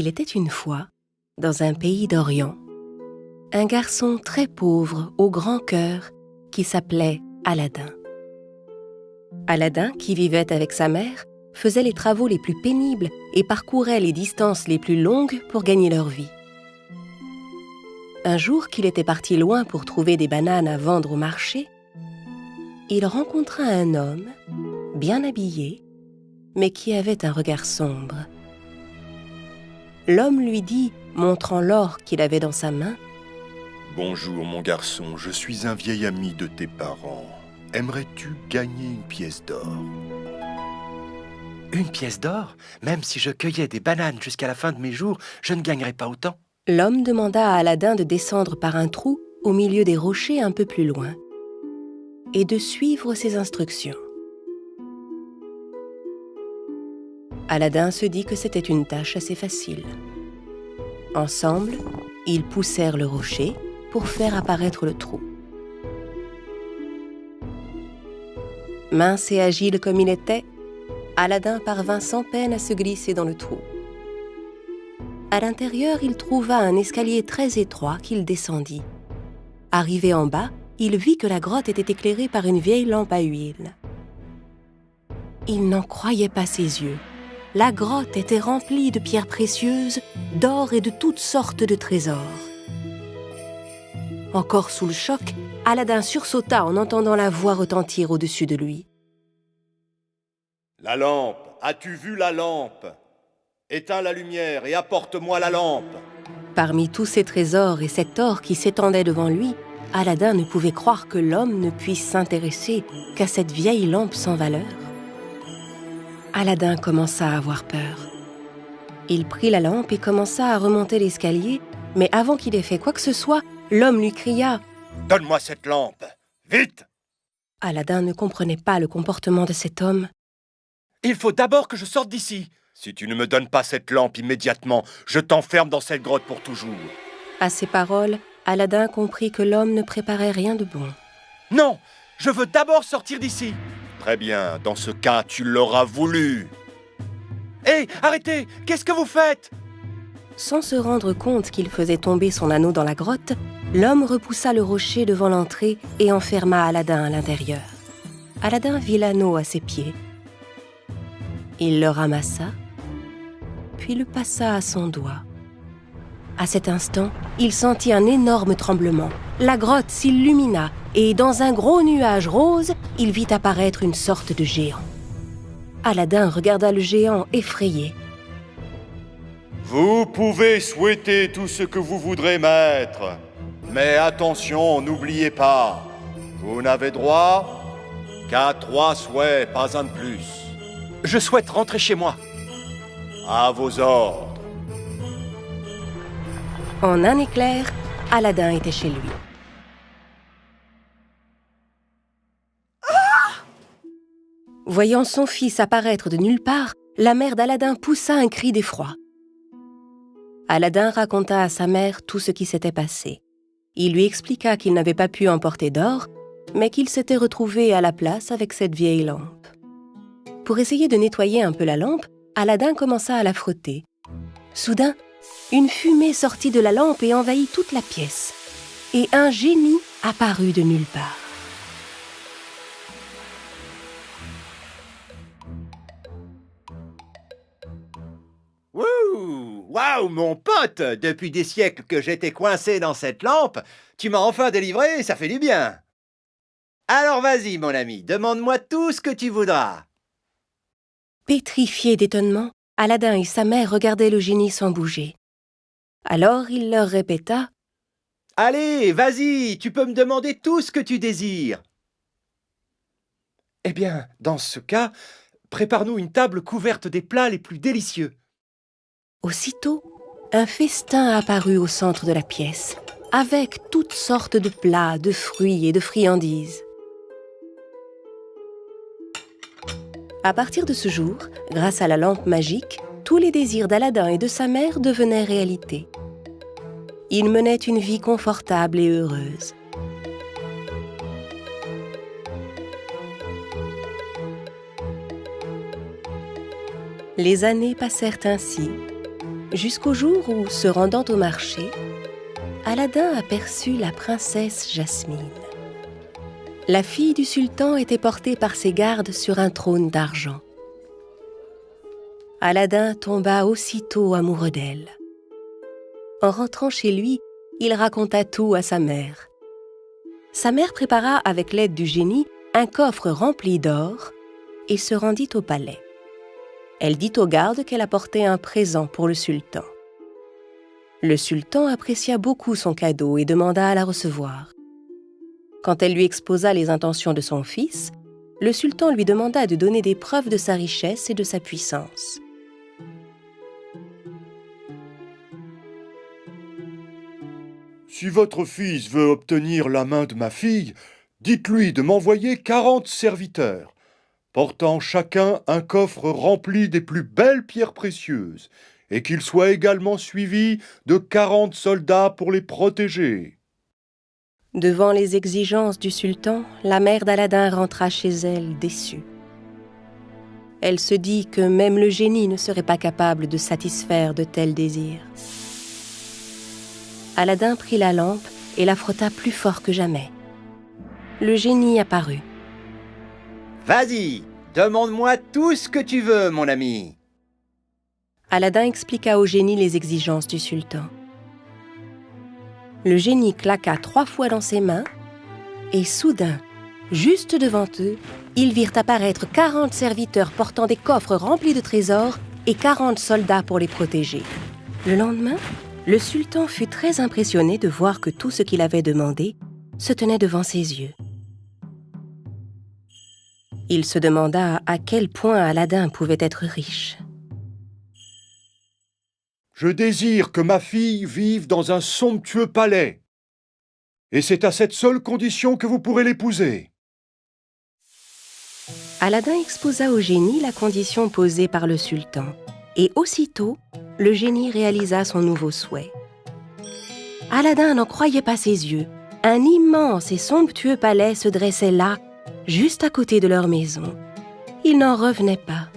Il était une fois, dans un pays d'Orient, un garçon très pauvre au grand cœur qui s'appelait Aladin. Aladin, qui vivait avec sa mère, faisait les travaux les plus pénibles et parcourait les distances les plus longues pour gagner leur vie. Un jour qu'il était parti loin pour trouver des bananes à vendre au marché, il rencontra un homme, bien habillé, mais qui avait un regard sombre. L'homme lui dit, montrant l'or qu'il avait dans sa main: « Bonjour mon garçon, je suis un vieil ami de tes parents. Aimerais-tu gagner une pièce d'or ?» Une pièce d'or? Même si je cueillais des bananes jusqu'à la fin de mes jours, je ne gagnerais pas autant. L'homme demanda à Aladin de descendre par un trou au milieu des rochers un peu plus loin et de suivre ses instructions. Aladin se dit que c'était une tâche assez facile. Ensemble, ils poussèrent le rocher pour faire apparaître le trou. Mince et agile comme il était, Aladin parvint sans peine à se glisser dans le trou. À l'intérieur, il trouva un escalier très étroit qu'il descendit. Arrivé en bas, il vit que la grotte était éclairée par une vieille lampe à huile. Il n'en croyait pas ses yeux. La grotte était remplie de pierres précieuses, d'or et de toutes sortes de trésors. Encore sous le choc, Aladin sursauta en entendant la voix retentir au-dessus de lui. « La lampe, as-tu vu la lampe ? Éteins la lumière et apporte-moi la lampe. » Parmi tous ces trésors et cet or qui s'étendait devant lui, Aladin ne pouvait croire que l'homme ne puisse s'intéresser qu'à cette vieille lampe sans valeur. Aladin commença à avoir peur. Il prit la lampe et commença à remonter l'escalier, mais avant qu'il ait fait quoi que ce soit, l'homme lui cria: « Donne-moi cette lampe, vite !» Aladin ne comprenait pas le comportement de cet homme. « Il faut d'abord que je sorte d'ici. » « Si tu ne me donnes pas cette lampe immédiatement, je t'enferme dans cette grotte pour toujours. » À ces paroles, Aladin comprit que l'homme ne préparait rien de bon. « Non, je veux d'abord sortir d'ici. » »« Très bien, dans ce cas, tu l'auras voulu. » »« Hé, arrêtez! Qu'est-ce que vous faites ?» Sans se rendre compte qu'il faisait tomber son anneau dans la grotte, l'homme repoussa le rocher devant l'entrée et enferma Aladin à l'intérieur. Aladin vit l'anneau à ses pieds. Il le ramassa, puis le passa à son doigt. À cet instant, il sentit un énorme tremblement. La grotte s'illumina et, dans un gros nuage rose, il vit apparaître une sorte de géant. Aladin regarda le géant effrayé. « Vous pouvez souhaiter tout ce que vous voudrez, maître. Mais attention, n'oubliez pas, vous n'avez droit qu'à 3 souhaits, pas un de plus. » »« Je souhaite rentrer chez moi. » »« À vos ordres. » En un éclair, Aladin était chez lui. Voyant son fils apparaître de nulle part, la mère d'Aladin poussa un cri d'effroi. Aladin raconta à sa mère tout ce qui s'était passé. Il lui expliqua qu'il n'avait pas pu emporter d'or, mais qu'il s'était retrouvé à la place avec cette vieille lampe. Pour essayer de nettoyer un peu la lampe, Aladin commença à la frotter. Soudain, une fumée sortit de la lampe et envahit toute la pièce. Et un génie apparut de nulle part. Wouh! Waouh, mon pote! Depuis des siècles que j'étais coincé dans cette lampe, tu m'as enfin délivré, ça fait du bien. Alors vas-y, mon ami, demande-moi tout ce que tu voudras. Pétrifiés d'étonnement, Aladin et sa mère regardaient le génie sans bouger. Alors il leur répéta: « Allez, vas-y, tu peux me demander tout ce que tu désires. » Eh bien, dans ce cas, prépare-nous une table couverte des plats les plus délicieux. Aussitôt, un festin apparut au centre de la pièce, avec toutes sortes de plats, de fruits et de friandises. À partir de ce jour, grâce à la lampe magique, tous les désirs d'Aladin et de sa mère devenaient réalité. Ils menaient une vie confortable et heureuse. Les années passèrent ainsi, Jusqu'au jour où, se rendant au marché, Aladin aperçut la princesse Jasmine. La fille du sultan était portée par ses gardes sur un trône d'argent. Aladin tomba aussitôt amoureux d'elle. En rentrant chez lui, il raconta tout à sa mère. Sa mère prépara avec l'aide du génie un coffre rempli d'or et se rendit au palais. Elle dit aux gardes qu'elle apportait un présent pour le sultan. Le sultan apprécia beaucoup son cadeau et demanda à la recevoir. Quand elle lui exposa les intentions de son fils, le sultan lui demanda de donner des preuves de sa richesse et de sa puissance. Si votre fils veut obtenir la main de ma fille, dites-lui de m'envoyer 40 serviteurs, portant chacun un coffre rempli des plus belles pierres précieuses, et qu'il soit également suivi de 40 soldats pour les protéger. Devant les exigences du sultan, la mère d'Aladin rentra chez elle déçue. Elle se dit que même le génie ne serait pas capable de satisfaire de tels désirs. Aladin prit la lampe et la frotta plus fort que jamais. Le génie apparut. « Vas-y, demande-moi tout ce que tu veux, mon ami. » Aladin expliqua au génie les exigences du sultan. Le génie claqua 3 fois dans ses mains et soudain, juste devant eux, ils virent apparaître 40 serviteurs portant des coffres remplis de trésors et 40 soldats pour les protéger. Le lendemain, le sultan fut très impressionné de voir que tout ce qu'il avait demandé se tenait devant ses yeux. Il se demanda à quel point Aladin pouvait être riche. « Je désire que ma fille vive dans un somptueux palais, et c'est à cette seule condition que vous pourrez l'épouser. » Aladin exposa au génie la condition posée par le sultan, et aussitôt, le génie réalisa son nouveau souhait. Aladin n'en croyait pas ses yeux. Un immense et somptueux palais se dressait là, juste à côté de leur maison. Il n'en revenait pas.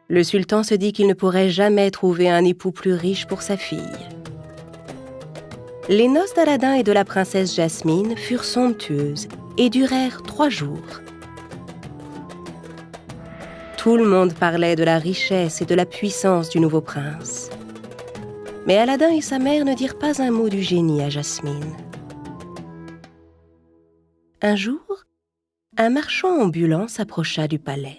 Le sultan se dit qu'il ne pourrait jamais trouver un époux plus riche pour sa fille. Les noces d'Aladin et de la princesse Jasmine furent somptueuses et durèrent 3 jours. Tout le monde parlait de la richesse et de la puissance du nouveau prince. Mais Aladin et sa mère ne dirent pas un mot du génie à Jasmine. Un jour, un marchand ambulant s'approcha du palais.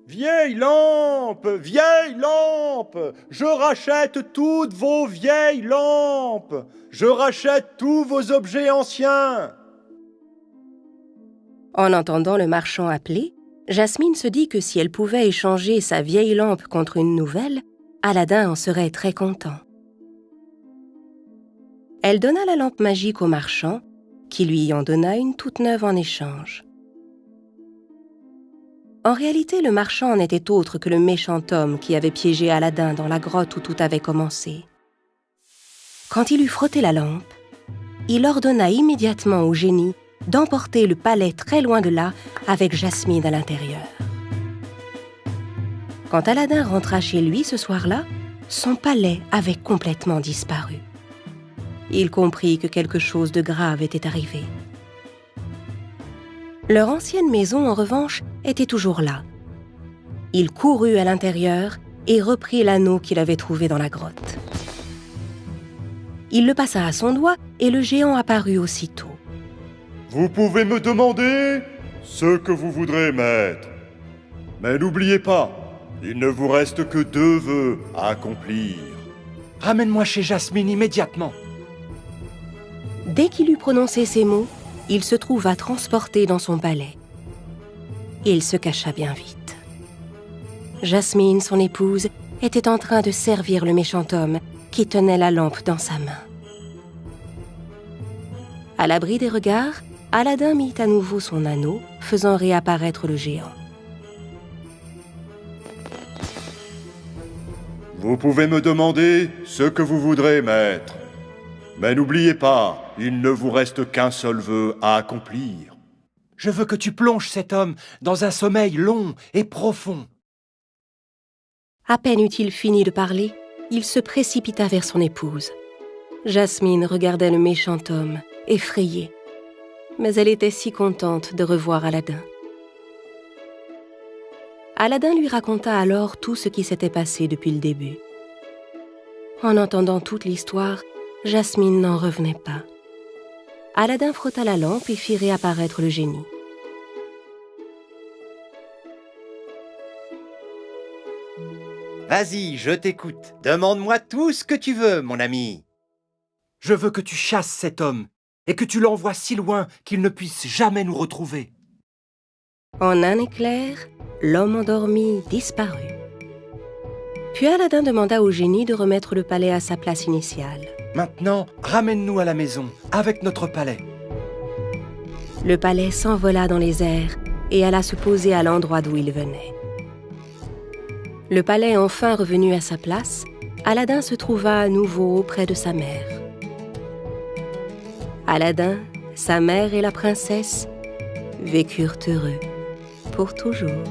« Vieille lampe, vieille lampe, je rachète toutes vos vieilles lampes, je rachète tous vos objets anciens. » En entendant le marchand appeler, Jasmine se dit que si elle pouvait échanger sa vieille lampe contre une nouvelle, Aladin en serait très content. Elle donna la lampe magique au marchand, qui lui en donna une toute neuve en échange. En réalité, le marchand n'était autre que le méchant homme qui avait piégé Aladin dans la grotte où tout avait commencé. Quand il eut frotté la lampe, il ordonna immédiatement au génie d'emporter le palais très loin de là avec Jasmine à l'intérieur. Quand Aladin rentra chez lui ce soir-là, son palais avait complètement disparu. Il comprit que quelque chose de grave était arrivé. Leur ancienne maison, en revanche, était toujours là. Il courut à l'intérieur et reprit l'anneau qu'il avait trouvé dans la grotte. Il le passa à son doigt et le géant apparut aussitôt. « Vous pouvez me demander ce que vous voudrez, maître. Mais n'oubliez pas, il ne vous reste que 2 vœux à accomplir. » « Ramène-moi chez Jasmine immédiatement. » Dès qu'il eut prononcé ces mots, il se trouva transporté dans son palais. Il se cacha bien vite. Jasmine, son épouse, était en train de servir le méchant homme qui tenait la lampe dans sa main. À l'abri des regards, Aladin mit à nouveau son anneau, faisant réapparaître le géant. « Vous pouvez me demander ce que vous voudrez, maître. Mais n'oubliez pas, il ne vous reste qu'un seul vœu à accomplir. Je veux que tu plonges cet homme dans un sommeil long et profond. » À peine eut-il fini de parler, il se précipita vers son épouse. Jasmine regardait le méchant homme, effrayée. Mais elle était si contente de revoir Aladdin. Aladdin lui raconta alors tout ce qui s'était passé depuis le début. En entendant toute l'histoire, Jasmine n'en revenait pas. Aladdin frotta la lampe et fit réapparaître le génie. Vas-y, je t'écoute. Demande-moi tout ce que tu veux, mon ami. Je veux que tu chasses cet homme et que tu l'envoies si loin qu'il ne puisse jamais nous retrouver. En un éclair, l'homme endormi disparut. Puis Aladdin demanda au génie de remettre le palais à sa place initiale. Maintenant, ramène-nous à la maison, avec notre palais. Le palais s'envola dans les airs et alla se poser à l'endroit d'où il venait. Le palais enfin revenu à sa place, Aladdin se trouva à nouveau auprès de sa mère. Aladdin, sa mère et la princesse vécurent heureux pour toujours.